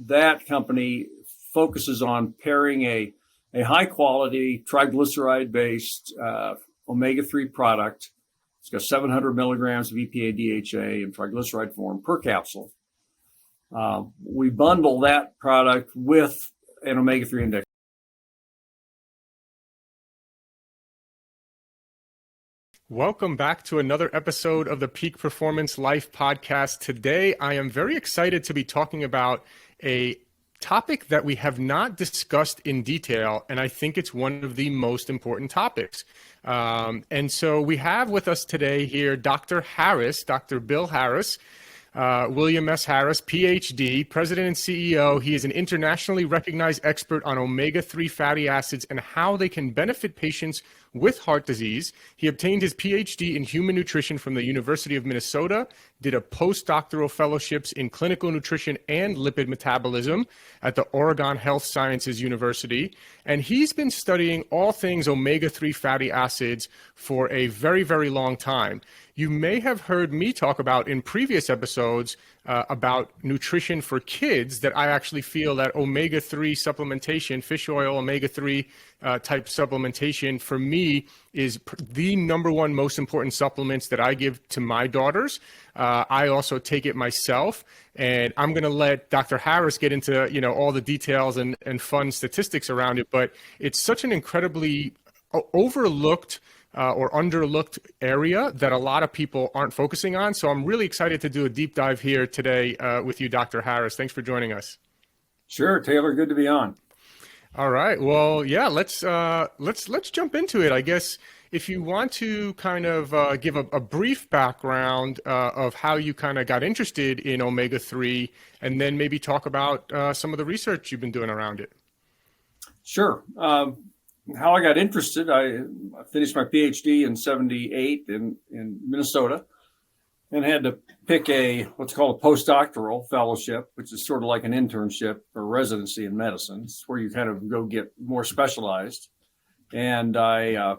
that company focuses on pairing a high quality triglyceride-based omega-3 product. It's got 700 milligrams of EPA and DHA in triglyceride form per capsule. We bundle that product with an omega-3 index. Welcome back to another episode of the Peak Performance Life podcast. Today, I am very excited to be talking about a topic that we have not discussed in detail, and I think it's one of the most important topics. And so we have with us today here Dr. Harris, Dr. Bill Harris, William S. Harris, Ph.D., President and CEO. He is an internationally recognized expert on omega-3 fatty acids and how they can benefit patients with heart disease. He obtained his Ph.D. in human nutrition from the University of Minnesota, did a postdoctoral fellowships in clinical nutrition and lipid metabolism at the Oregon Health Sciences University. And he's been studying all things omega-3 fatty acids for a very, very long time. You may have heard me talk about in previous episodes about nutrition for kids, that I actually feel that omega-3 supplementation, fish oil omega-3 type supplementation for me is the number one most important supplements that I give to my daughters. I also take it myself, and I'm going to let Dr. Harris get into all the details and fun statistics around it, but it's such an incredibly overlooked or underlooked area that a lot of people aren't focusing on. So I'm really excited to do a deep dive here today with you, Dr. Harris. Thanks for joining us. Sure, Taylor. Good to be on. All right. Well, yeah, let's jump into it. I guess if you want to kind of give a brief background of how you kind of got interested in omega-3, and then maybe talk about some of the research you've been doing around it. Sure. How I got interested, I finished my Ph.D. in 78 in Minnesota, and had to pick what's called a postdoctoral fellowship, which is sort of like an internship or residency in medicine. It's where you kind of go get more specialized. And I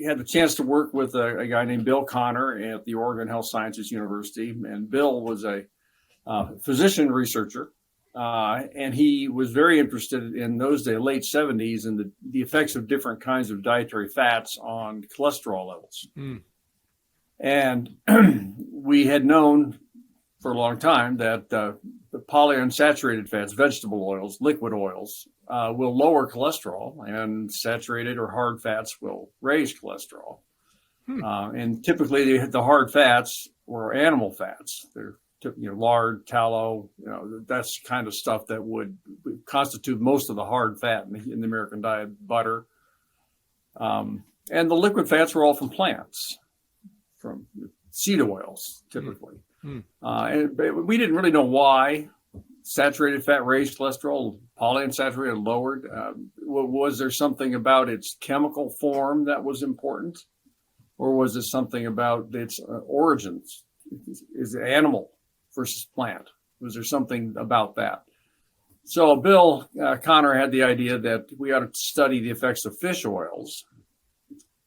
had the chance to work with a guy named Bill Connor at the Oregon Health Sciences University. And Bill was a physician researcher. And he was very interested in those days, late 70s, in the effects of different kinds of dietary fats on cholesterol levels. Mm. And we had known for a long time that the polyunsaturated fats, vegetable oils, liquid oils, will lower cholesterol, and saturated or hard fats will raise cholesterol. And typically the hard fats were animal fats. They're lard, tallow, that's kind of stuff that would constitute most of the hard fat in the American diet, butter. And the liquid fats were all from plants, from seed oils, typically. And we didn't really know why saturated fat raised cholesterol, polyunsaturated lowered. Was there something about its chemical form that was important? Or was it something about its origins? Is it animal versus plant? Was there something about that? So Bill Connor had the idea that we ought to study the effects of fish oils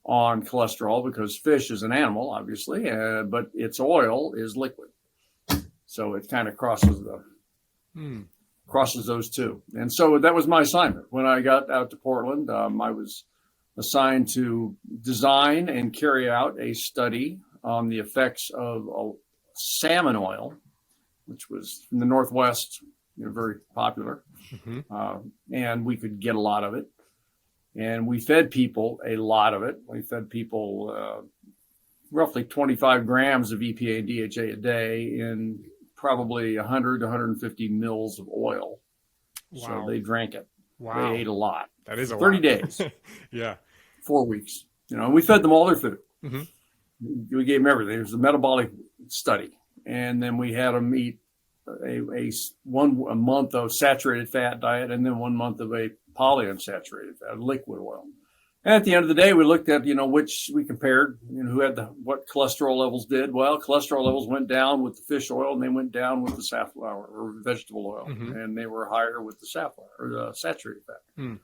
on cholesterol, because fish is an animal, obviously, but its oil is liquid. So it kind of crosses those two. And so that was my assignment. When I got out to Portland, I was assigned to design and carry out a study on the effects of salmon oil, which was from the Northwest, very popular. And we could get a lot of it. And we fed people a lot of it. We fed people roughly 25 grams of EPA and DHA a day in probably 100 to 150 mils of oil. Wow. So they drank it. Wow. They ate a lot. That is a 30 lot. days. Yeah. 4 weeks. And we fed them all their food. We gave them everything. It was a metabolic study. And then we had them eat a month of saturated fat diet, and then 1 month of a polyunsaturated fat, liquid oil. And at the end of the day, we looked at, which we compared, who had what cholesterol levels did. Well, cholesterol levels went down with the fish oil, and they went down with the safflower or vegetable oil, and they were higher with the safflower or the saturated fat.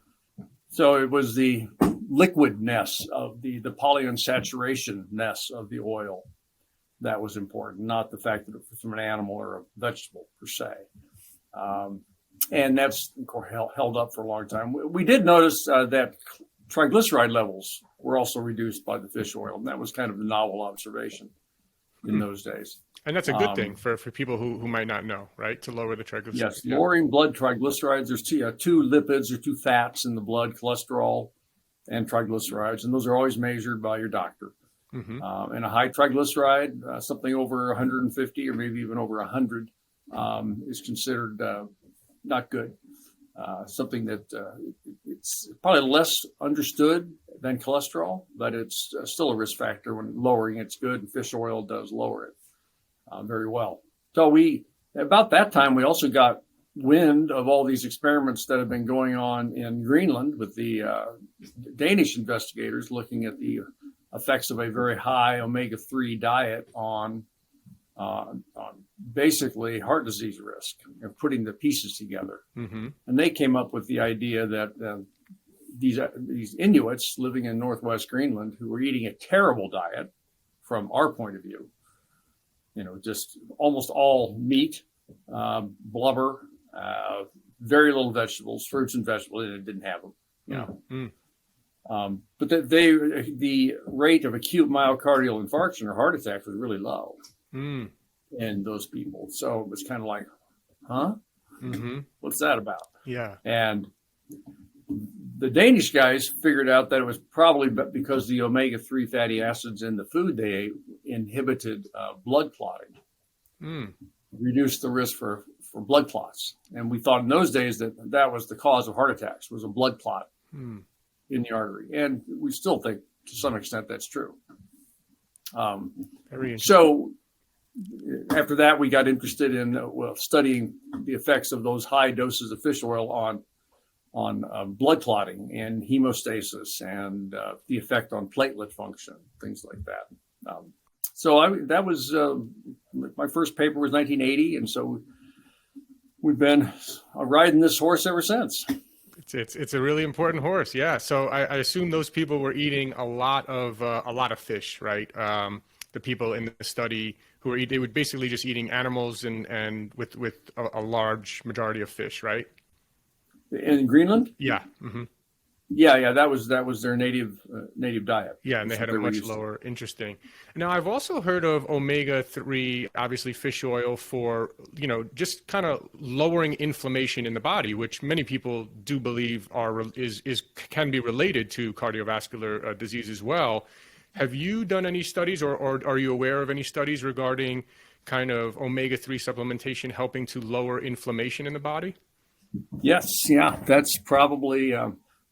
So it was the liquidness of the polyunsaturation-ness of the oil that was important, not the fact that it was from an animal or a vegetable per se. And that's of course, held up for a long time. We did notice that triglyceride levels were also reduced by the fish oil, and that was kind of a novel observation in those days. And that's a good thing for people who might not know, right? To lower the triglycerides. Yes, lowering blood triglycerides. There's two lipids or two fats in the blood, cholesterol and triglycerides, and those are always measured by your doctor. And a high triglyceride, something over 150 or maybe even over 100, is considered not good. Something that it's probably less understood than cholesterol, but it's still a risk factor. When lowering it's good, and fish oil does lower it very well. So about that time, we also got wind of all these experiments that have been going on in Greenland with the Danish investigators looking at the effects of a very high omega-3 diet on basically heart disease risk, and putting the pieces together. And they came up with the idea that these Inuits living in Northwest Greenland, who were eating a terrible diet from our point of view, just almost all meat, blubber, very little vegetables, fruits and vegetables, and it didn't have them, but the rate of acute myocardial infarction or heart attacks was really low in those people. So it was kind of like, huh? What's that about? Yeah. And the Danish guys figured out that it was probably because the omega-3 fatty acids in the food they ate inhibited blood clotting, reduced the risk for blood clots. And we thought in those days that was the cause of heart attacks, was a blood clot in the artery. And we still think to some extent that's true. Very interesting. So after that, we got interested in studying the effects of those high doses of fish oil on blood clotting and hemostasis and the effect on platelet function, things like that. That was my first paper was 1980, and so we've been riding this horse ever since. It's a really important horse, yeah. So I assume those people were eating a lot of fish, right? The people in the study they were basically just eating animals and with a large majority of fish, right? In Greenland? Yeah. Yeah. That was their native diet. Yeah, and they had a much lower. Interesting. Now, I've also heard of omega-3, obviously fish oil, for just kind of lowering inflammation in the body, which many people do believe can be related to cardiovascular disease as well. Have you done any studies, or are you aware of any studies regarding kind of omega-3 supplementation helping to lower inflammation in the body? Yes, yeah, that's probably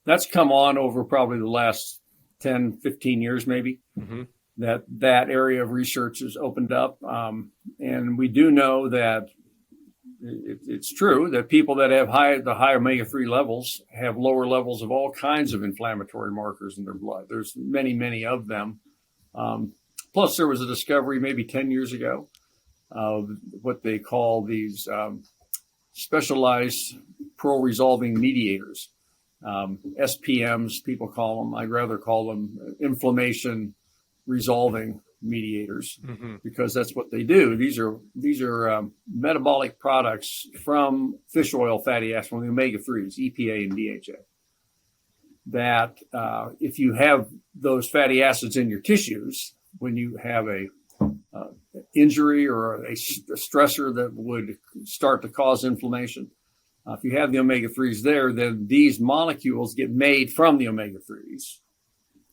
that's come on over probably the last 10, 15 years, maybe. That area of research has opened up, and we do know that it's true that people that have the high omega-3 levels have lower levels of all kinds of inflammatory markers in their blood. There's many of them. Plus, there was a discovery maybe 10 years ago of what they call these specialized pro-resolving mediators, SPMs, people call them. I'd rather call them inflammation resolving mediators, because that's what they do. These are metabolic products from fish oil fatty acids, from the omega-3s, EPA and DHA. That if you have those fatty acids in your tissues, when you have a injury or a stressor that would start to cause inflammation, if you have the omega-3s there, then these molecules get made from the omega-3s.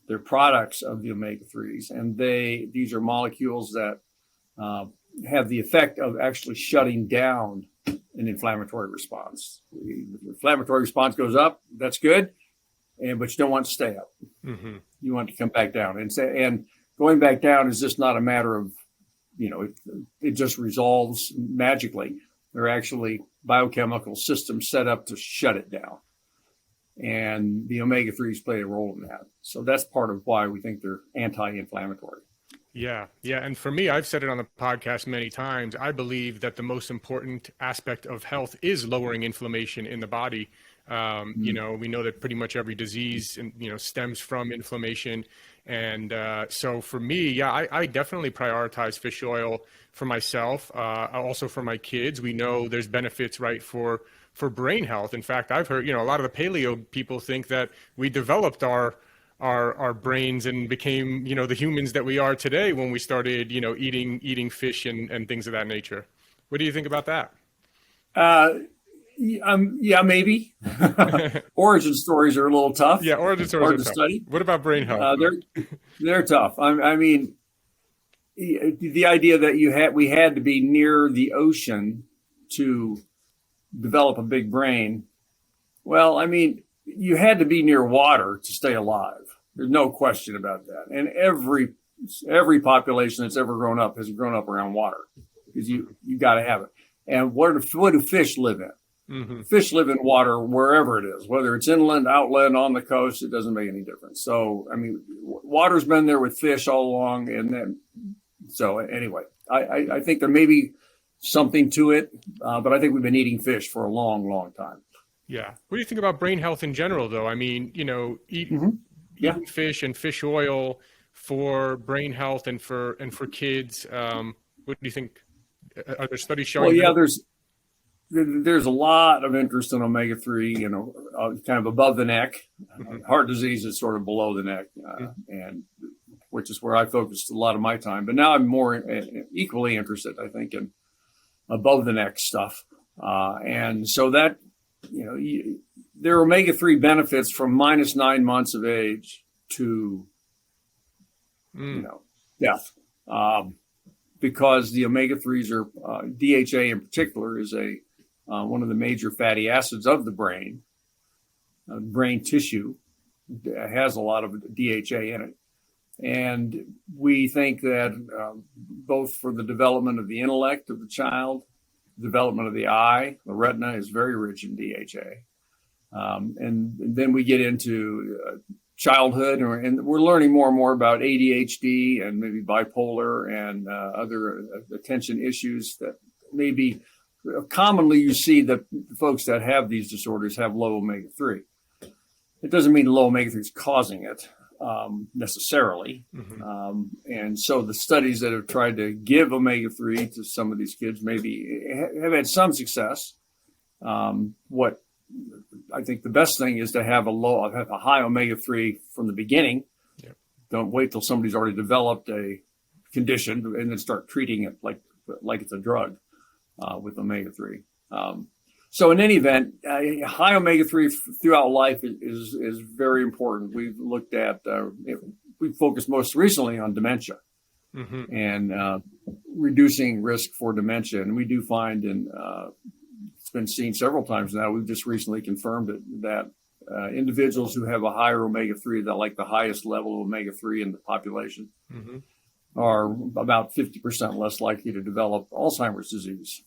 They're products of the omega-3s, and these are molecules that have the effect of actually shutting down an inflammatory response. The inflammatory response goes up, that's good, but you don't want it to stay up. You want it to come back down, and going back down is just not a matter of it just resolves magically. There are actually biochemical systems set up to shut it down. And the omega-3s play a role in that. So that's part of why we think they're anti-inflammatory. Yeah. And for me, I've said it on the podcast many times, I believe that the most important aspect of health is lowering inflammation in the body. We know that pretty much every disease, stems from inflammation. And so for me, I definitely prioritize fish oil for myself, also for my kids. We know there's benefits, right, for brain health. In fact, I've heard, a lot of the paleo people think that we developed our brains and became, the humans that we are today when we started, eating fish and things of that nature. What do you think about that? Yeah, maybe. Origin stories are a little tough. Yeah, origin stories are tough. Study. What about brain health? They're tough. I mean, the idea that we had to be near the ocean to develop a big brain. Well, I mean, you had to be near water to stay alive. There's no question about that. And every population that's ever grown up has grown up around water, because you got to have it. And what do fish live in? Mm-hmm. Fish live in water wherever it is, whether it's inland, outland, on the coast. It doesn't make any difference. So, I mean, water's been there with fish all along. And then, so anyway, I think there may be something to it, but I think we've been eating fish for a long, long time. Yeah. What do you think about brain health in general, though? I mean, eating fish and fish oil for brain health and for kids. What do you think? Are there studies showing? Well, yeah, there's a lot of interest in omega-3, kind of above the neck. Mm-hmm. Heart disease is sort of below the neck, and which is where I focused a lot of my time. But now I'm more equally interested, I think, in above the neck stuff. And so that, there are omega-3 benefits from minus 9 months of age to, death. Because the omega-3s are, DHA in particular is one of the major fatty acids of the brain. Brain tissue has a lot of DHA in it. And we think that both for the development of the intellect of the child, development of the eye, the retina is very rich in DHA. And then we get into childhood, and we're learning more and more about ADHD and maybe bipolar and other attention issues that maybe commonly you see that folks that have these disorders have low omega-3. It doesn't mean low omega-3 is causing it necessarily. Mm-hmm. And so the studies that have tried to give omega-3 to some of these kids maybe have had some success. What I think the best thing is to have a high omega-3 from the beginning. Yep. Don't wait till somebody's already developed a condition and then start treating it like it's a drug with omega-3. So in any event, high omega-3 throughout life is very important. We've looked at, we focused most recently on dementia, mm-hmm. and reducing risk for dementia. And we do find, it's been seen several times now, we've just recently confirmed it, that individuals who have a higher omega-3, that like the highest level of omega-3 in the population, mm-hmm. are about 50% less likely to develop Alzheimer's disease.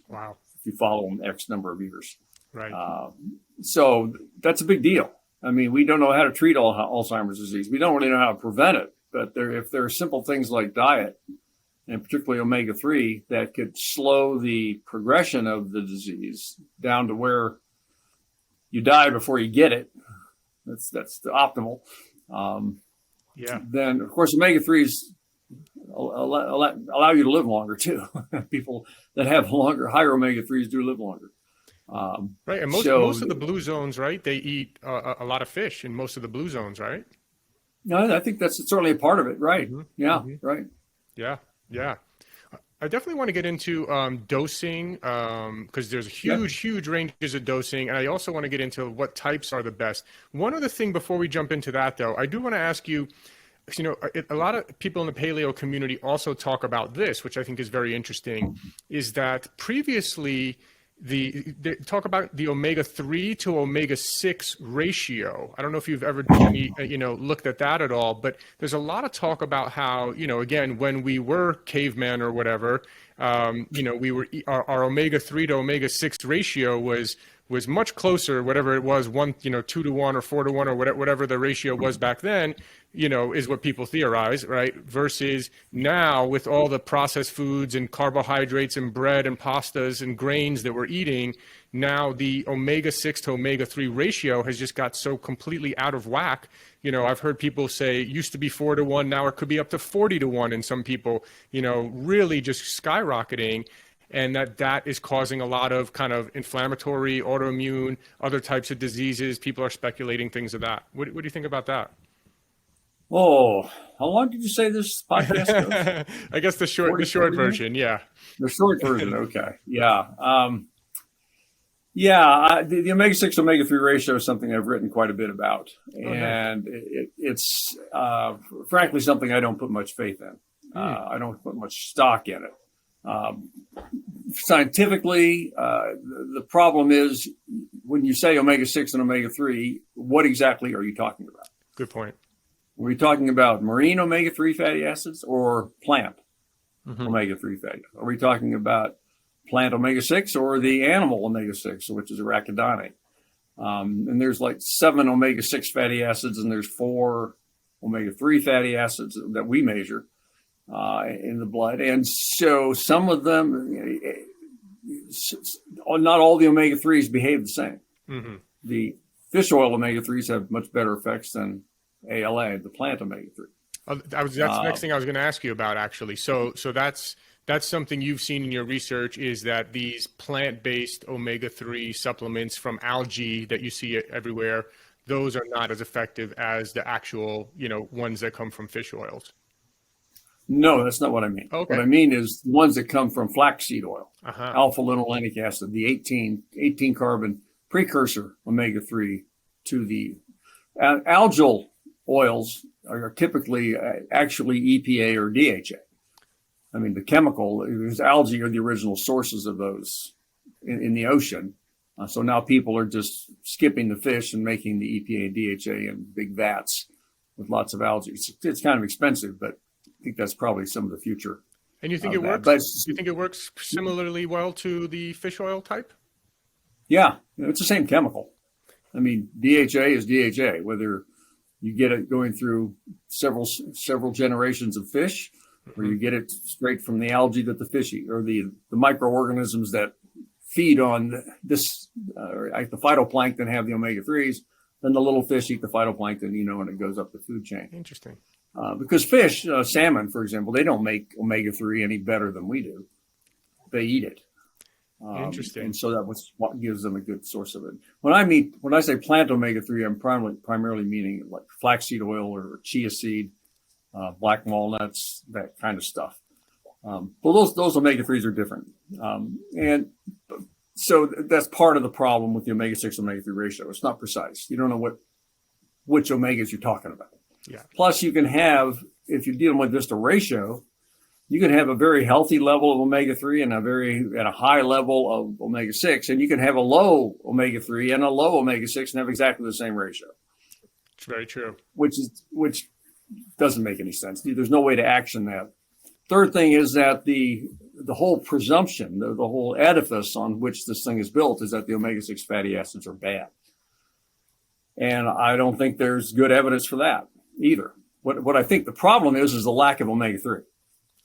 Wow. You follow them X number of years. Right. So that's a big deal. I mean, we don't know how to treat Alzheimer's disease. We don't really know how to prevent it. But if there are simple things like diet, and particularly omega-3, that could slow the progression of the disease down to where you die before you get it, that's the optimal. Then, of course, omega-3s allow you to live longer too. People that have higher omega-3s do live longer. Right, and most of the blue zones, right? They eat a lot of fish in most of the blue zones, right? No, I think that's certainly a part of it, right? Mm-hmm. Yeah, mm-hmm. Right. Yeah. I definitely want to get into dosing because there's huge ranges of dosing, and I also want to get into what types are the best. One other thing before we jump into that, though, I do want to ask you. A lot of people in the paleo community also talk about this, which I think is very interesting, is that previously they talk about the omega-3 to omega-6 ratio. I don't know if you've ever looked at that at all, but there's a lot of talk about how, again, when we were cavemen or whatever, we were our omega-3 to omega-6 ratio was much closer, whatever it was, 2 to 1 or 4 to 1 or whatever the ratio was back then, is what people theorize, right? Versus now with all the processed foods and carbohydrates and bread and pastas and grains that we're eating, now the omega-6 to omega-3 ratio has just got so completely out of whack. I've heard people say it used to be 4 to 1, now it could be up to 40 to 1 in some people, really just skyrocketing. and that is causing a lot of kind of inflammatory, autoimmune, other types of diseases. People are speculating things of that. What do you think about that? Oh, how long did you say this podcast goes? I guess the short version, yeah. The short version, okay. Yeah. The omega-6 omega-3 ratio is something I've written quite a bit about. And it's frankly something I don't put much faith in. I don't put much stock in it. Scientifically, the problem is when you say omega-6 and omega-3, what exactly are you talking about? Good point. Are we talking about marine omega-3 fatty acids or plant omega-3 fatty acids? Are we talking about plant omega-6 or the animal omega-6, which is arachidonate? And there's like 7 omega-6 fatty acids, and there's 4 omega-3 fatty acids that we measure in the blood. And so some of them, not all the omega-3s behave the same. The fish oil omega-3s have much better effects than ALA, the plant omega-3. That's the next thing I was going to ask you about, actually. So that's something you've seen in your research, is that these plant-based omega-3 supplements from algae that you see everywhere, those are not as effective as the actual, ones that come from fish oils. No, that's not what I mean. Okay. What I mean is the ones that come from flaxseed oil, alpha-linolenic acid, the 18 carbon precursor omega-3 to the algal oils are typically actually EPA or DHA. I mean, the chemical, there's algae are the original sources of those in the ocean. So now people are just skipping the fish and making the EPA and DHA in big vats with lots of algae. It's kind of expensive, but I think that's probably some of the future. And you think it works? But, you think it works similarly well to the fish oil type? Yeah, it's the same chemical. I mean, DHA is DHA, whether you get it going through several generations of fish, or you get it straight from the algae that the fish eat, or the microorganisms that feed on this, like the phytoplankton have the omega-3s, then the little fish eat the phytoplankton, and it goes up the food chain. Interesting. Because fish, salmon, for example, they don't make omega-3 any better than we do. They eat it. Interesting. And so that was what gives them a good source of it. When I say plant omega-3, I'm primarily meaning like flaxseed oil or chia seed, black walnuts, that kind of stuff. Well, those omega-3s are different. And so that's part of the problem with the omega-6 omega-3 ratio. It's not precise. You don't know which omegas you're talking about. Yeah. Plus you can have, if you're dealing with just a ratio, you can have a very healthy level of omega-3 and a high level of omega-6, and you can have a low omega-3 and a low omega-6 and have exactly the same ratio. It's very true. Which doesn't make any sense. There's no way to action that. Third thing is that the whole presumption, the whole edifice on which this thing is built is that the omega-6 fatty acids are bad. And I don't think there's good evidence for that either. What I think the problem is the lack of omega-3.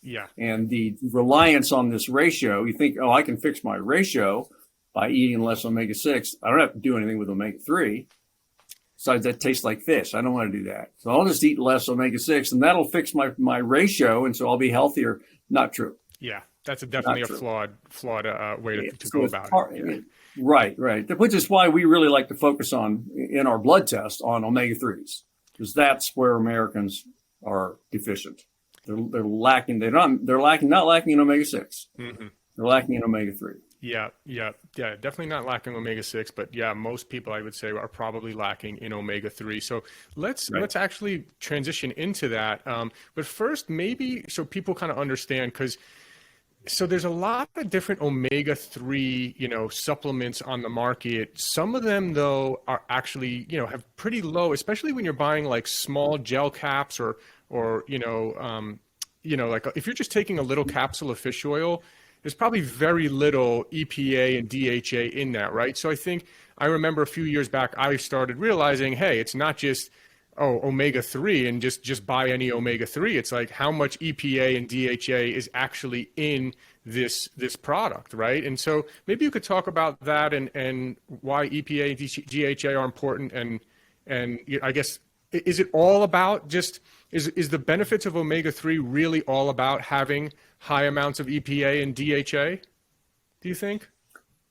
Yeah. And the reliance on this ratio. You think, I can fix my ratio by eating less omega-6. I don't have to do anything with omega-3. Besides, that tastes like fish. I don't want to do that. So I'll just eat less omega-6 and that'll fix my ratio. And so I'll be healthier. Not true. Yeah. That's definitely a flawed way to go about it. Right. Which is why we really like to focus on, in our blood test, on omega-3s, because that's where Americans are deficient. They're lacking. Not lacking in omega-6. They're lacking in omega-3. Yeah. Definitely not lacking omega-6, but yeah, most people I would say are probably lacking in omega-3. So let's actually transition into that. But first, maybe so people kind of understand, so there's a lot of different omega-3, supplements on the market. Some of them, though, are actually, have pretty low, especially when you're buying like small gel caps or like if you're just taking a little capsule of fish oil, there's probably very little EPA and DHA in that, right? So I remember a few years back, I started realizing, hey, it's not just omega-3 and just buy any omega-3. It's like how much EPA and DHA is actually in this product, right? And so maybe you could talk about that and why EPA and DHA are important. And I guess, is it all about is the benefits of omega-3 really all about having high amounts of EPA and DHA? do you think?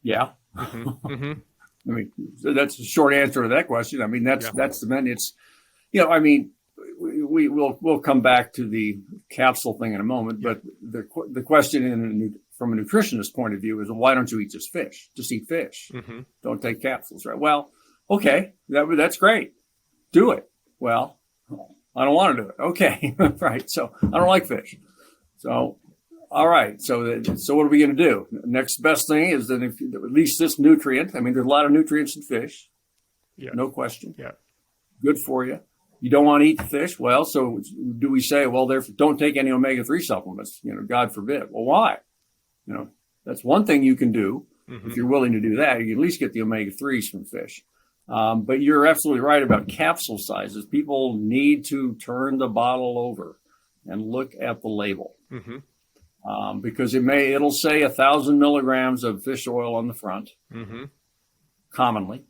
Yeah. Mm-hmm. Mm-hmm. I mean, so that's the short answer to that question. I mean, that's the men. It's, I mean, we'll come back to the capsule thing in a moment, but the question from a nutritionist point of view is, well, why don't you eat just fish? Just eat fish. Mm-hmm. Don't take capsules, right? Well, okay, that's great. Do it. Well, I don't want to do it. Okay, right. So I don't like fish. So, all right. So what are we going to do? Next best thing is that if at least this nutrient. I mean, there's a lot of nutrients in fish. Yeah. No question. Yeah. Good for you. You don't want to eat the fish. Well, so do we say, well, therefore, don't take any omega-3 supplements? God forbid. Well, why? That's one thing you can do. Mm-hmm. If you're willing to do that, you can at least get the omega-3s from fish. But you're absolutely right about capsule sizes. People need to turn the bottle over and look at the label. Mm-hmm. Because it'll say 1,000 milligrams of fish oil on the front, mm-hmm. commonly.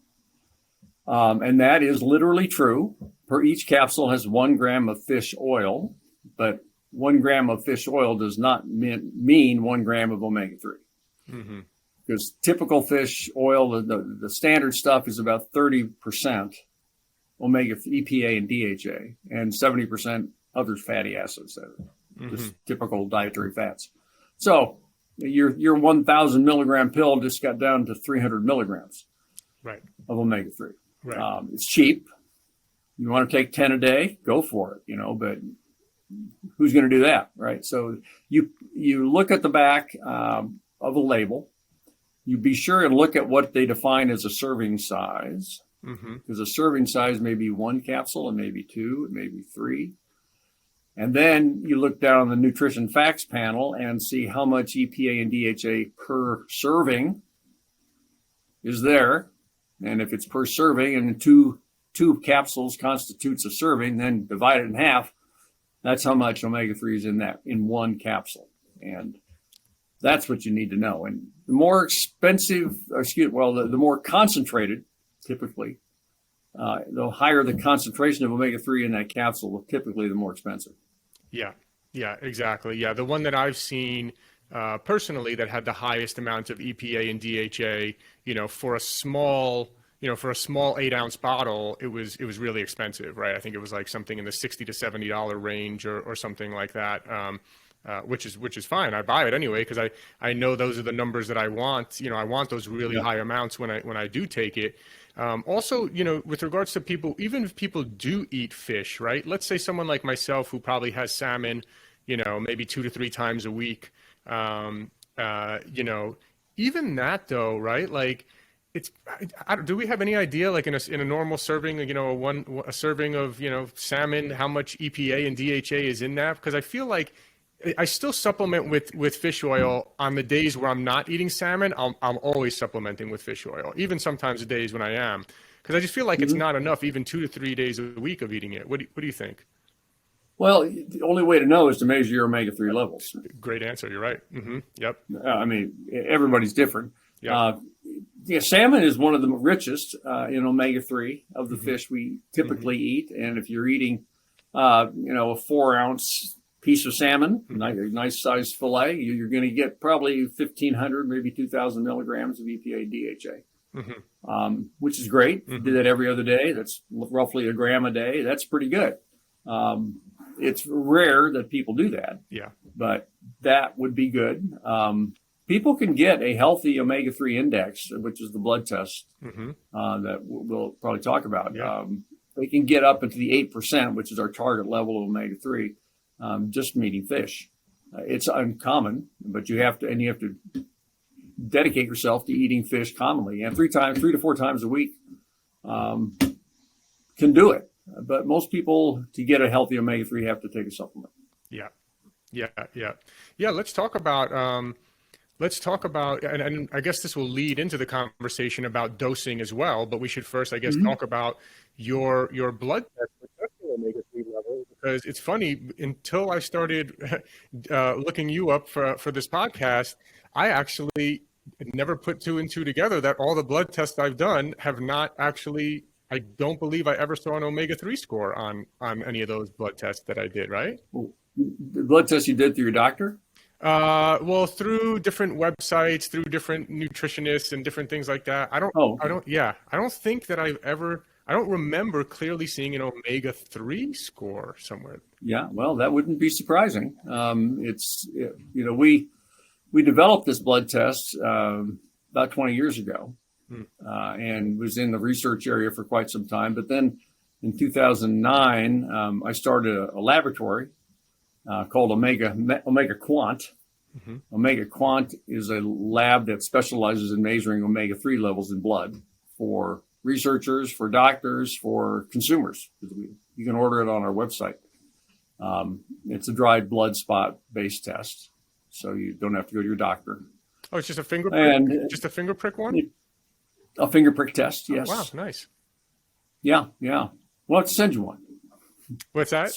And that is literally true. Per each capsule has 1 gram of fish oil, but 1 gram of fish oil does not mean 1 gram of omega-3. Mm-hmm. Because typical fish oil, the standard stuff is about 30% omega EPA and DHA, and 70% other fatty acids that are mm-hmm. just typical dietary fats. So your 1,000 milligram pill just got down to 300 milligrams right. of omega-3. Right. It's cheap. You want to take 10 a day, go for it, but who's going to do that, right? So you look at the back of a label. You be sure and look at what they define as a serving size, mm-hmm. because a serving size may be 1 capsule, and maybe 2, and maybe 3. And then you look down on the nutrition facts panel and see how much EPA and DHA per serving is there. And if it's per serving and two capsules constitutes a serving, then divide it in half. That's how much omega-3 is in 1 capsule. And that's what you need to know. And the more expensive, the more concentrated, typically, the higher the concentration of omega-3 in that capsule, typically the more expensive. Yeah, exactly. Yeah, the one that I've seen personally that had the highest amount of EPA and DHA, for a small 8-ounce bottle, it was really expensive, right? I think it was like something in the $60 to $70 range or something like that. Which is fine. I buy it anyway because I know those are the numbers that I want. I want those really high amounts when I do take it. Also, with regards to people, even if people do eat fish, right? Let's say someone like myself who probably has salmon, maybe 2 to 3 times a week. Even that though, right? Like do we have any idea, like in a normal serving, a serving of, salmon, how much EPA and DHA is in that? Because I feel like I still supplement with fish oil on the days where I'm not eating salmon. I'm always supplementing with fish oil, even sometimes the days when I am, because I just feel like mm-hmm. it's not enough, even 2 to 3 days a week of eating it. What do you think? Well, the only way to know is to measure your omega-3 levels. Great answer. You're right. Mm-hmm. Yep. I mean, everybody's different. Yep. Salmon is one of the richest in omega-3 of the mm-hmm. fish we typically mm-hmm. eat. And if you're eating, a 4-ounce piece of salmon, mm-hmm. nice sized fillet, you're going to get probably 1,500, maybe 2,000 milligrams of EPA DHA, mm-hmm. Which is great. Mm-hmm. Do that every other day. That's roughly 1 gram a day. That's pretty good. It's rare that people do that. Yeah. But that would be good. People can get a healthy omega-3 index, which is the blood test mm-hmm. That we'll probably talk about. Yeah. They can get up into the 8%, which is our target level of omega-3, just from eating fish. It's uncommon, but you have to dedicate yourself to eating fish commonly, and 3 to 4 times a week can do it. But most people, to get a healthy omega-3, have to take a supplement. Yeah. Let's talk about, and I guess this will lead into the conversation about dosing as well. But we should first, I guess, mm-hmm. talk about your blood test for omega-3 levels, because it's funny. Until I started looking you up for this podcast, I actually never put 2 and 2 together. That all the blood tests I've done have not actually. I don't believe I ever saw an omega-3 score on any of those blood tests that I did, right? The blood tests you did through your doctor? Well, through different websites, through different nutritionists and different things like that. Oh, I don't think that I don't remember clearly seeing an omega-3 score somewhere. yeah. Well, that wouldn't be surprising. We developed this blood test about 20 years ago, and was in the research area for quite some time. But then in 2009, I started a laboratory called Omega Quant. Mm-hmm. Omega Quant is a lab that specializes in measuring omega-3 levels in blood for researchers, for doctors, for consumers. You can order it on our website. It's a dried blood spot based test, so you don't have to go to your doctor. Oh, it's just a finger prick, just a finger prick one? A finger prick test, yes. Oh, wow, nice. Yeah. We'll have to send you one. What's that?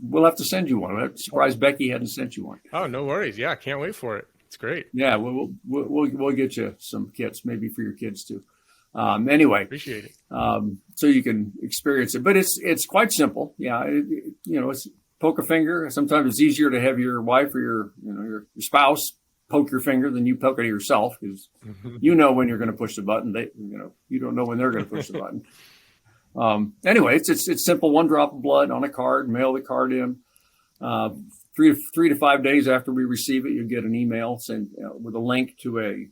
We'll have to send you one. I'm surprised Becky hadn't sent you one. Oh, no worries. Yeah, can't wait for it. It's great. Yeah, we'll get you some kits, maybe for your kids too. Anyway, appreciate it. So you can experience it, but it's quite simple. Yeah, it's poke a finger. Sometimes it's easier to have your wife or your spouse poke your finger than you poke it yourself, because you know when you're going to push the button. You don't know when they're going to push the button. Anyway, it's simple. 1 drop of blood on a card. Mail the card in. 3 to 5 days after we receive it, you get an email with a link to a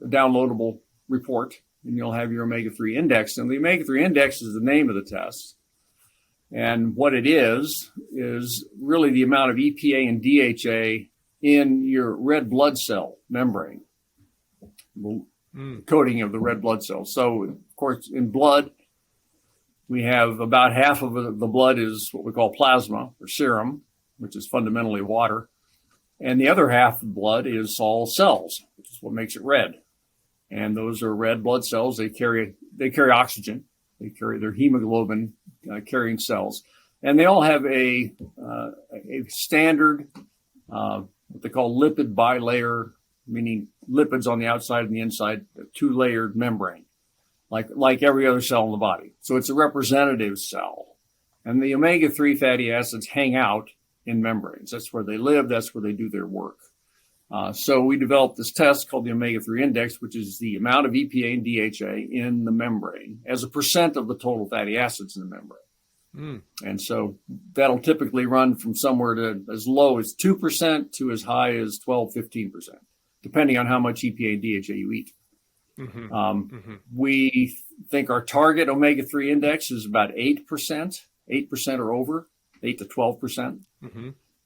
downloadable report, and you'll have your omega-3 index. And the omega-3 index is the name of the test. And what it is really the amount of EPA and DHA in your red blood cell membrane, coating of the red blood cells. So, of course, in blood, we have about half of the blood is what we call plasma or serum, which is fundamentally water. And the other half of blood is all cells, which is what makes it red. And those are red blood cells. They carry oxygen. They carry their hemoglobin carrying cells. And they all have a standard, what they call lipid bilayer, meaning lipids on the outside and the inside, a 2-layered membrane, like every other cell in the body. So it's a representative cell. And the omega-3 fatty acids hang out in membranes. That's where they live. That's where they do their work. So we developed this test called the omega-3 index, which is the amount of EPA and DHA in the membrane as a percent of the total fatty acids in the membrane. And so that'll typically run from somewhere to as low as 2% to as high as 12-15%, depending on how much EPA and DHA you eat. We think our target omega-3 index is about 8% or over, 8 to 12%.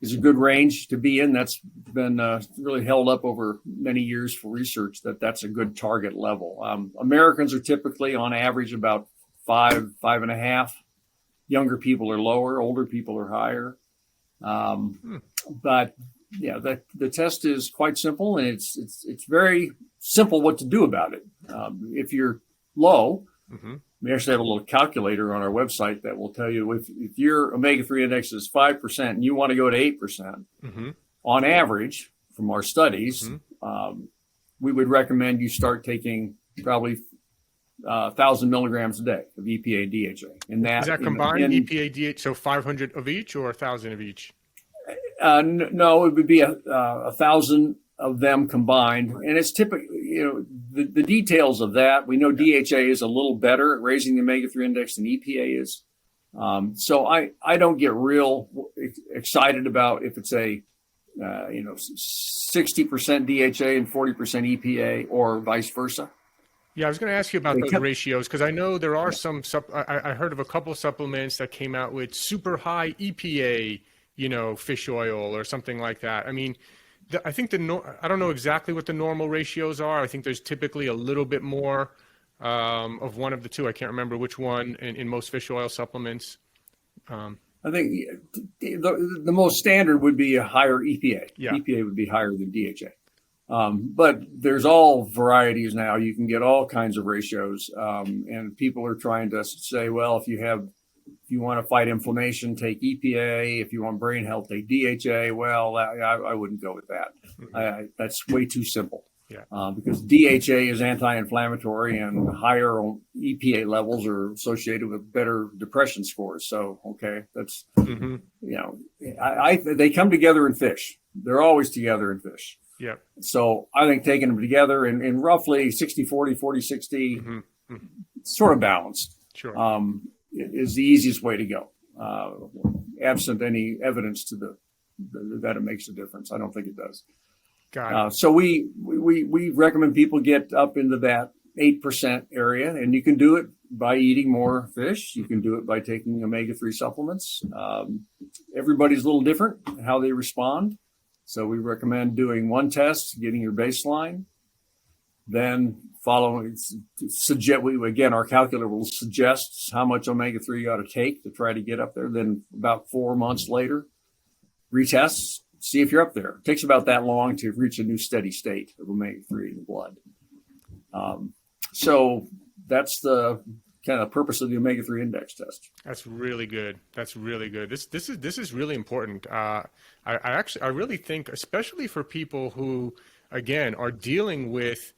Is a good range to be in. That's been really held up over many years for research that's a good target level. Americans are typically on average about 5.5. Younger people are lower, older people are higher. But yeah, the test is quite simple, and it's very simple what to do about it. If you're low, we actually have a little calculator on our website that will tell you if your omega-3 index is 5% and you want to go to 8%, on average, from our studies, we would recommend you start taking probably 1,000 milligrams a day of EPA and DHA. Is that combined EPA, DHA, so 500 of each or 1,000 of each? No, it would be 1,000 of them combined. And it's typically, the details of that, we know DHA is a little better at raising the omega-3 index than EPA is. So I don't get real excited about if it's a 60% DHA and 40% EPA or vice versa. Yeah, I was going to ask you about those ratios, because I know there are some, I heard of a couple of supplements that came out with super high EPA, fish oil or something like that. I mean, I think I don't know exactly what the normal ratios are. I think there's typically a little bit more of one of the two. I can't remember which one in most fish oil supplements. I think the most standard would be a higher EPA. Yeah. EPA would be higher than DHA. But there's all varieties now. You can get all kinds of ratios. And people are trying to say, well, if you want to fight inflammation, take EPA. If you want brain health, take DHA. Well, I wouldn't go with that. That's way too simple. because DHA is anti-inflammatory and higher EPA levels are associated with better depression scores. So, okay, that's, they come together in fish. They're always together in fish. Yeah. So I think taking them together in roughly 60-40, 40-60, sort of balanced, is the easiest way to go. Absent any evidence that it makes a difference. I don't think it does. Got it. So we recommend people get up into that 8% area, and you can do it by eating more fish. You can do it by taking omega-3 supplements. Everybody's a little different how they respond. So we recommend doing one test, getting your baseline, then following, our calculator will suggest how much omega-3 you ought to take to try to get up there. Then about 4 months later, retest, see if you're up there. It takes about that long to reach a new steady state of omega-3 in the blood. So that's the kind of purpose of the omega-3 index test. That's really good. This is really important. I really think, especially for people who, again, are dealing with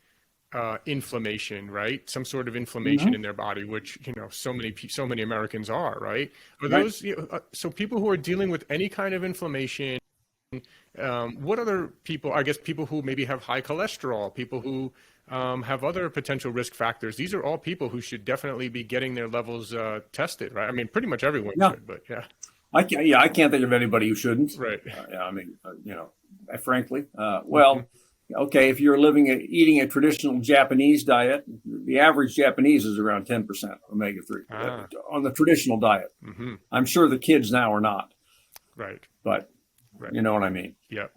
inflammation, right? Some sort of inflammation in their body, which, so many Americans are, right? Are those, so people who are dealing with any kind of inflammation, what other people, I guess people who maybe have high cholesterol, people who have other potential risk factors, these are all people who should definitely be getting their levels tested, right? I mean, pretty much everyone should, but I can't think of anybody who shouldn't. Right. Frankly, okay, if you're eating a traditional Japanese diet, the average Japanese is around 10% omega-3 on the traditional diet. I'm sure the kids now are not. Right. But you know what I mean? Yep.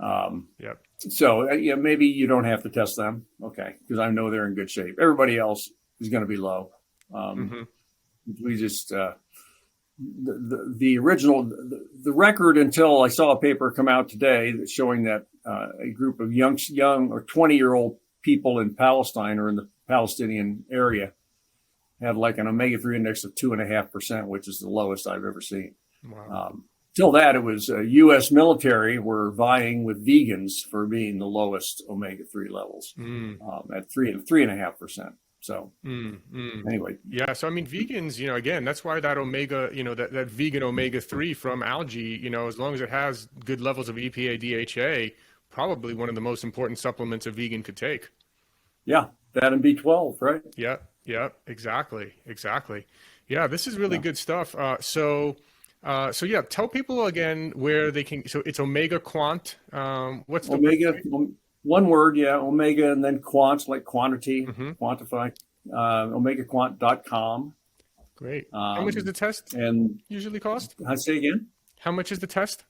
So maybe you don't have to test them. Okay. Because I know they're in good shape. Everybody else is going to be low. We just, the original, the record until I saw a paper come out today that's showing that a group of young or 20-year-old people in Palestine or in the Palestinian area had like an omega-3 index of 2.5%, which is the lowest I've ever seen. Wow. Till that, it was U.S. military were vying with vegans for being the lowest omega-3 levels at 3.5%. So anyway. Yeah. So, I mean, vegans, again, that's why that omega, that vegan omega-3 from algae, as long as it has good levels of EPA, DHA, probably one of the most important supplements a vegan could take. Yeah. That and B12, right? Yeah. Exactly. Yeah. This is really good stuff. So tell people again where they can. So it's Omega Quant. What's the Omega? One word, Omega, and then quant, like quantity, quantify. OmegaQuant.com. Great. How much is the test? And usually cost? I say again. How much is the test?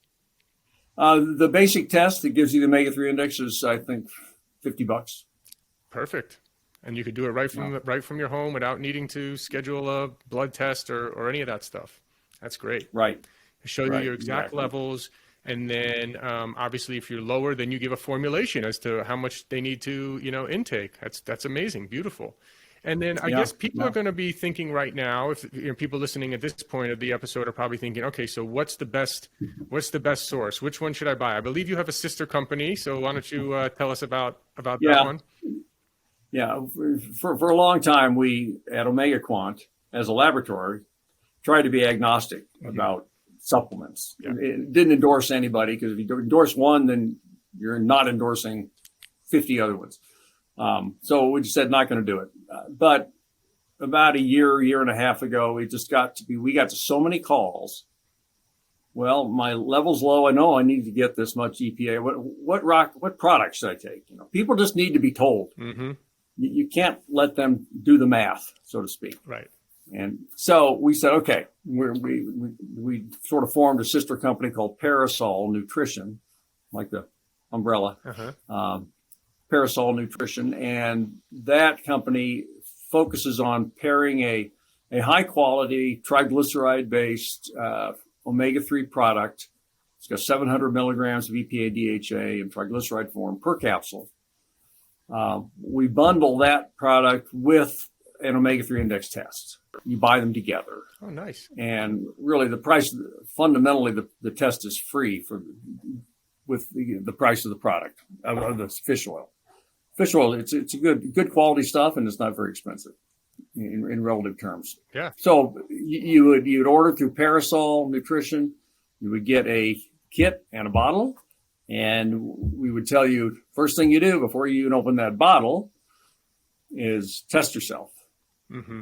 The basic test that gives you the omega-3 index is, I think, $50. Perfect. And you could do it right from your home without needing to schedule a blood test or any of that stuff. That's great. Right. Show you your exact levels. And then obviously if you're lower, then you give a formulation as to how much they need to, intake. That's amazing. Beautiful. And then I guess people are going to be thinking right now, if people listening at this point of the episode are probably thinking, okay, so what's the best source? Which one should I buy? I believe you have a sister company. So why don't you tell us about that one? Yeah. For a long time, we at Omega Quant as a laboratory tried to be agnostic about supplements. It didn't endorse anybody, because if you endorse one, then you're not endorsing 50 other ones. So we just said not going to do it. But about a year and a half ago, we got to so many calls. Well, my level's low. I know I need to get this much EPA. What product should I take? People just need to be told. You can't let them do the math, so to speak. Right. And so we said, okay, we sort of formed a sister company called Parasol Nutrition, like the umbrella, Parasol Nutrition. And that company focuses on pairing a high quality triglyceride based omega-3 product. It's got 700 milligrams of EPA, DHA in triglyceride form per capsule. We bundle that product with an omega-3 index test. You buy them together. Oh, nice. And really the price, fundamentally, the test is free with the price of the product, of the fish oil. fish oil, it's a good quality stuff, and it's not very expensive in relative terms. Yeah. So you would order through Parasol Nutrition. You would get a kit and a bottle, and we would tell you first thing you do before you even open that bottle is test yourself. Mm-hmm.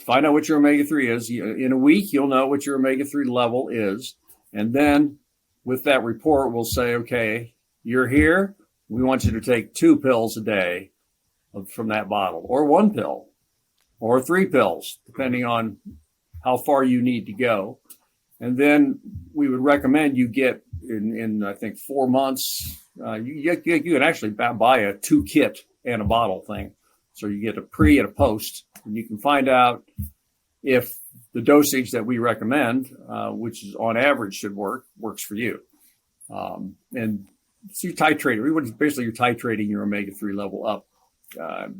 Find out what your omega-3 is. In a week, you'll know what your omega-3 level is, and then with that report, we'll say, okay, you're here. We want you to take 2 pills a day from that bottle, or 1 pill, or 3 pills, depending on how far you need to go. And then we would recommend you get in I think 4 months. You can actually buy a 2 kit and a bottle thing. So you get a pre and a post, and you can find out if the dosage that we recommend, which is on average should works for you. And so you titrate. Basically, you're titrating your omega-3 level up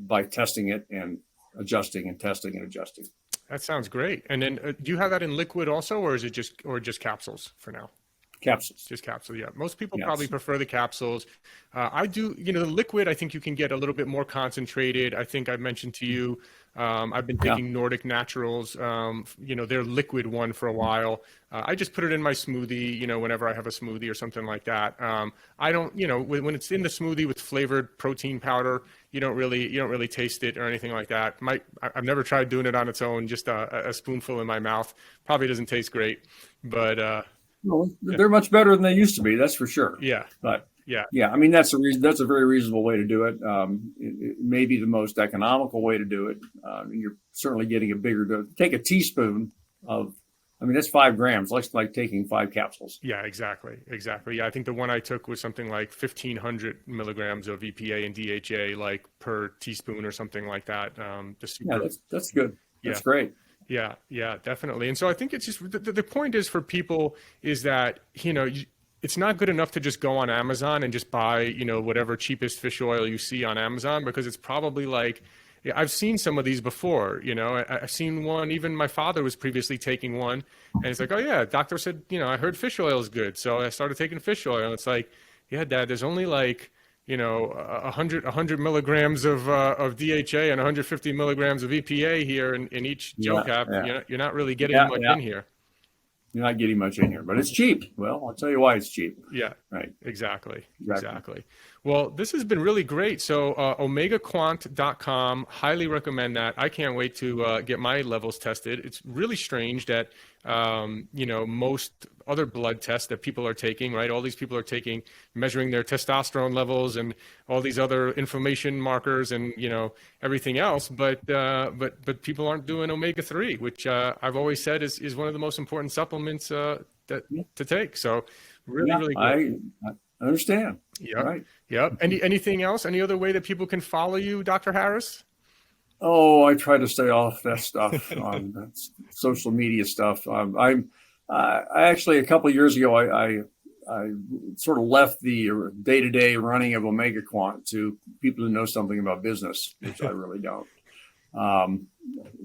by testing it and adjusting and testing and adjusting. That sounds great. And then do you have that in liquid also, or is it just capsules for now? Capsules. Just capsules, yeah. Most people Yes. probably prefer the capsules. I do, the liquid, I think you can get a little bit more concentrated. I think I mentioned to you, I've been taking Nordic Naturals, their liquid one for a while. I just put it in my smoothie, whenever I have a smoothie or something like that. I don't, when it's in the smoothie with flavored protein powder, you don't really taste it or anything like that. I've never tried doing it on its own, just a spoonful in my mouth. Probably doesn't taste great, but well, they're much better than they used to be. That's for sure. Yeah. But yeah. I mean, that's a very reasonable way to do it. It may be the most economical way to do it. You're certainly getting a bigger dose. Take a teaspoon of, that's 5 grams. Like taking 5 capsules. Yeah, exactly. Yeah, I think the one I took was something like 1,500 milligrams of EPA and DHA, like per teaspoon or something like that. That's good. That's great. Yeah, definitely. And so I think it's just the point is for people is that, it's not good enough to just go on Amazon and just buy, whatever cheapest fish oil you see on Amazon, because it's probably like, I've seen some of these before, I've seen one, even my father was previously taking one, and it's like, oh yeah, doctor said, I heard fish oil is good. So I started taking fish oil, and it's like, yeah, Dad, there's only like, 100 milligrams of DHA and 150 milligrams of EPA here in each gel cap. Yeah. You're not really getting much in here. You're not getting much in here, but it's cheap. Well, I'll tell you why it's cheap. Yeah, right. Exactly. Well, this has been really great. So omegaquant.com, highly recommend that. I can't wait to get my levels tested. It's really strange that, most other blood tests that people are taking, right? All these people are measuring their testosterone levels and all these other inflammation markers and, everything else. But people aren't doing omega-3, which I've always said is one of the most important supplements to take. So really good. I understand. Yeah. Right. Yep. Anything else? Any other way that people can follow you, Dr. Harris? Oh, I try to stay off that stuff on social media stuff. I actually, a couple of years ago, I sort of left the day-to-day running of Omega Quant to people who know something about business, which I really don't.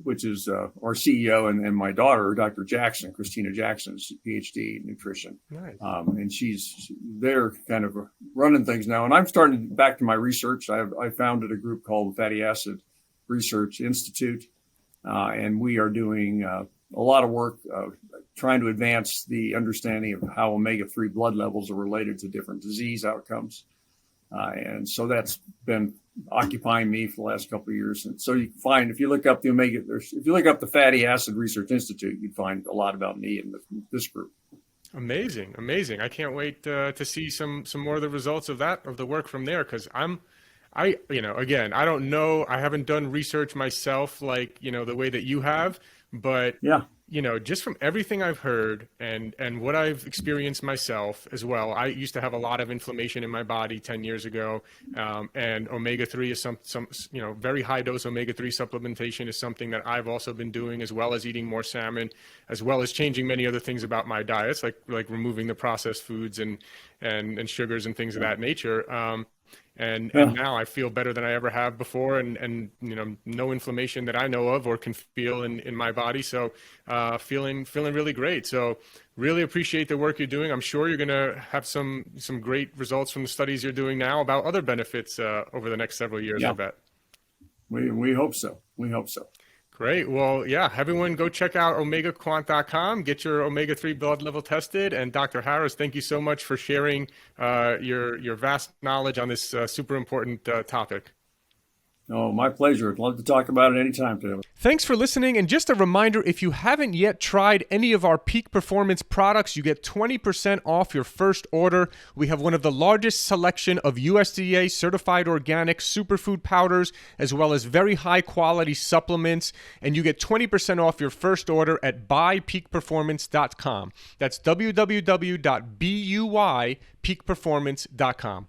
Which is our CEO and my daughter, Dr. Jackson, Christina Jackson's Ph.D. in nutrition. Nice. And they're kind of running things now. And I'm starting back to my research. I founded a group called Fatty Acid Research Institute. And we are doing a lot of work trying to advance the understanding of how omega-3 blood levels are related to different disease outcomes. And so that's been occupying me for the last couple of years. And so you can find, if you look up the Fatty Acid Research Institute, you'd find a lot about me in this group. Amazing. I can't wait to see some more of the results of the work from there. Cause again, I don't know, I haven't done research myself, like, the way that you have, but just from everything I've heard and what I've experienced myself as well, I used to have a lot of inflammation in my body 10 years ago. And omega-3 is some very high dose omega-3 supplementation is something that I've also been doing, as well as eating more salmon, as well as changing many other things about my diets, like removing the processed foods and sugars and things of that nature. And now I feel better than I ever have before, and no inflammation that I know of or can feel in my body. So feeling really great. So really appreciate the work you're doing. I'm sure you're going to have some great results from the studies you're doing now about other benefits over the next several years, I bet. We hope so. We hope so. Great. Well, yeah, everyone go check out omegaquant.com, get your omega-3 blood level tested. And Dr. Harris, thank you so much for sharing your vast knowledge on this super important topic. Oh, my pleasure. I'd love to talk about it anytime, Tim. Thanks for listening. And just a reminder, if you haven't yet tried any of our Peak Performance products, you get 20% off your first order. We have one of the largest selection of USDA certified organic superfood powders, as well as very high quality supplements. And you get 20% off your first order at buypeakperformance.com. That's www.buypeakperformance.com.